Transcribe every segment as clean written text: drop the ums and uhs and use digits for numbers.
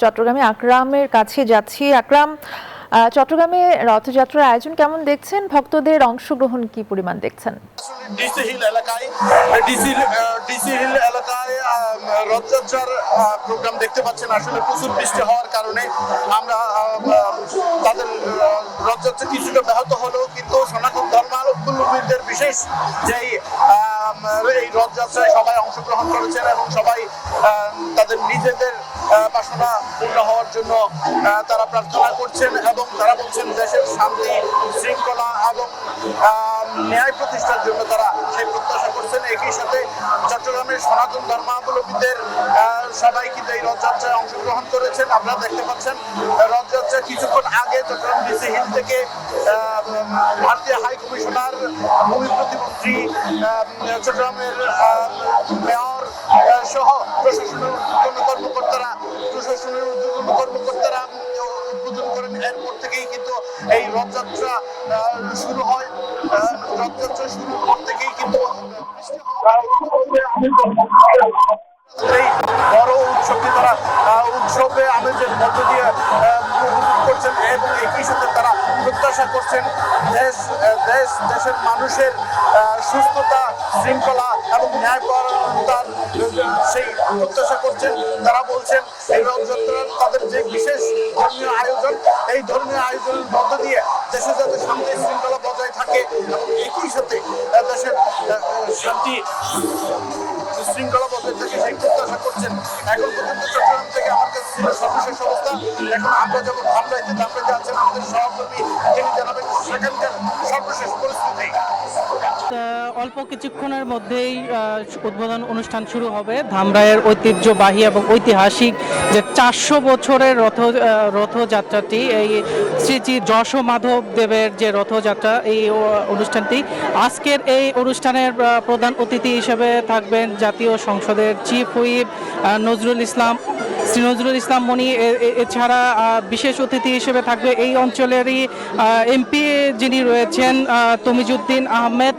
চট্টগ্রামে আকরামের কাছে যাচ্ছি। আকরাম, চট্টগ্রামে রথযাত্রার আয়োজন কেমন দেখছেন? ভক্তদের অংশগ্রহণ কি পরিমাণ দেখছেন? ডিসি হিল এলাকায় রথযাত্রার প্রোগ্রাম দেখতে পাচ্ছেন। আসলে প্রচুর বৃষ্টি হওয়ার কারণে আমরা তাদের রথযাত্রা কিছুটা ব্যাহত হলেও কিন্তু সনাতন ধর্মাবলম্বীদের বিশেষ যেই এই রথযাত্রায় সবাই অংশগ্রহণ করেছেন এবং সবাই তাদের নিজেদের বাসনা পূর্ণ হওয়ার জন্য তারা প্রার্থনা করছেন এবং তারা বলছেন দেশের শান্তি শৃঙ্খলা এবং ন্যায় প্রতিষ্ঠার জন্য তারা সেই প্রত্যাশা করছেন। একই সাথে চট্টগ্রামের সনাতন ধর্মাবলম্বীদের সবাই কিন্তু এই রথযাত্রায় অংশগ্রহণ করেছেন। আপনারা দেখতে পাচ্ছেন রথযাত্রা কিছুক্ষণ আগে চট্টগ্রাম ডিসি হিল থেকে ভারতীয় হাই কমিশনার ভূমি প্রতিমন্ত্রী চট্টগ্রামের মেয়র সহ প্রশাসনের কর্মকর্তারা উদ্বোধন করেন। এরপর থেকেই কিন্তু এই রথযাত্রা শুরু হয়। রথযাত্রা শুরুর পর থেকেই কিন্তু এই বড় উৎসবটি তারা উৎসবে আমেজের মধ্য দিয়ে করছেন এবং একই সাথে তারা প্রত্যাশা করছেন দেশের মানুষের সুস্থতা শৃঙ্খলা এবং ন্যায়পরায়ণতার সেই প্রত্যাশা করছেন। তারা বলছেন এই রথযাত্রার তাদের যে বিশেষ ধর্মীয় আয়োজন, এই ধর্মীয় আয়োজনের মধ্য দিয়ে দেশে যাতে শান্তি শৃঙ্খলা বজায় থাকে এবং একই সাথে দেশের শান্তি শৃঙ্খলা বজায় থাকে সেই প্রত্যাশা করছেন। এখন পর্যন্ত চট্টগ্রাম থেকে আমার কাছে ছিল সর্বশেষ অবস্থা। এখন আমরা যখন ধামরাইতে আছেন আমাদের সহকর্মী, তিনি জানাবেন সেখানকার সর্বশেষ পরিস্থিতি। অল্প কিছুক্ষণের মধ্যেই উদ্বোধন অনুষ্ঠান শুরু হবে। ধামরাইয়ের ঐতিহ্যবাহী এবং ঐতিহাসিক যে 400 বছরের রথযাত্রাটি, এই শ্রী শ্রী যশো মাধব দেবের যে রথযাত্রা, এই অনুষ্ঠানটি আজকের এই অনুষ্ঠানের প্রধান অতিথি হিসেবে থাকবেন জাতীয় সংসদের চিফ হুইপ শ্রী নজরুল ইসলাম মনি। এছাড়া বিশেষ অতিথি হিসেবে থাকবে এই অঞ্চলেরই এমপি যিনি রয়েছেন তমিজউদ্দিন আহমেদ।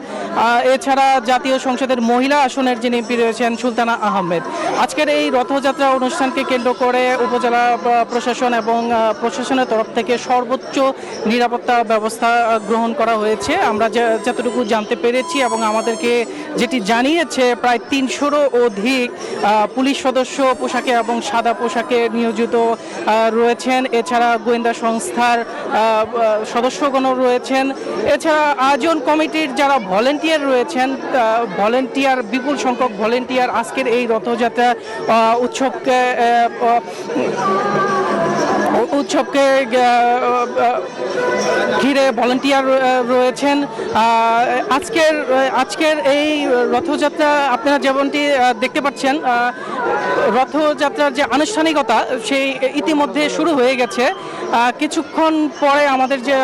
এছাড়া জাতীয় সংসদের মহিলা আসনের যিনি এমপি রয়েছেন সুলতানা আহমেদ। আজকের এই রথযাত্রা অনুষ্ঠানকে কেন্দ্র করে উপজেলা প্রশাসন এবং প্রশাসনের তরফ থেকে সর্বোচ্চ নিরাপত্তা ব্যবস্থা গ্রহণ করা হয়েছে। আমরা যতটুকু জানতে পেরেছি এবং আমাদেরকে যেটি জানিয়েছে, প্রায় 300-রও অধিক পুলিশ সদস্য পোশাকে এবং সাদা পোশাকে নিয়োজিত রয়েছেন। এছাড়া গোয়েন্দা সংস্থার সদস্যগণও রয়েছেন। এছাড়া আয়োজন কমিটির যারা ভলেন্টিয়ার রয়েছেন, বিপুল সংখ্যক ভলেন্টিয়ার আজকের এই রথযাত্রা উৎসবকে ঘিরে ভলেন্টিয়ার রয়েছেন। আজকের এই রথযাত্রা আপনারা যেমনটি দেখতে পাচ্ছেন, রথযাত্রার যে আনুষ্ঠানিকতা সেই ইতিমধ্যে শুরু হয়ে গেছে। কিছুক্ষণ পরে আমাদের যে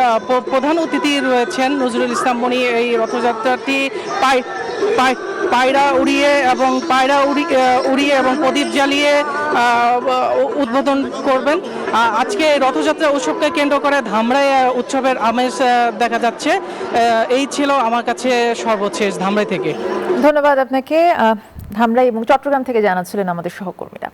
প্রধান অতিথি রয়েছেন নজরুল ইসলাম মনি এই রথযাত্রাটি পায়রা উড়িয়ে এবং প্রদীপ জ্বালিয়ে উদ্বোধন করবেন। আজকে রথযাত্রা উৎসবকে কেন্দ্র করে ধামরাই উৎসবের আমেজ দেখা যাচ্ছে। এই ছিল আমার কাছে সর্বশেষ ধামরাই থেকে। ধন্যবাদ আপনাকে। ধামরাই এবং চট্টগ্রাম থেকে জানাচ্ছিলেন আমাদের সহকর্মীরা।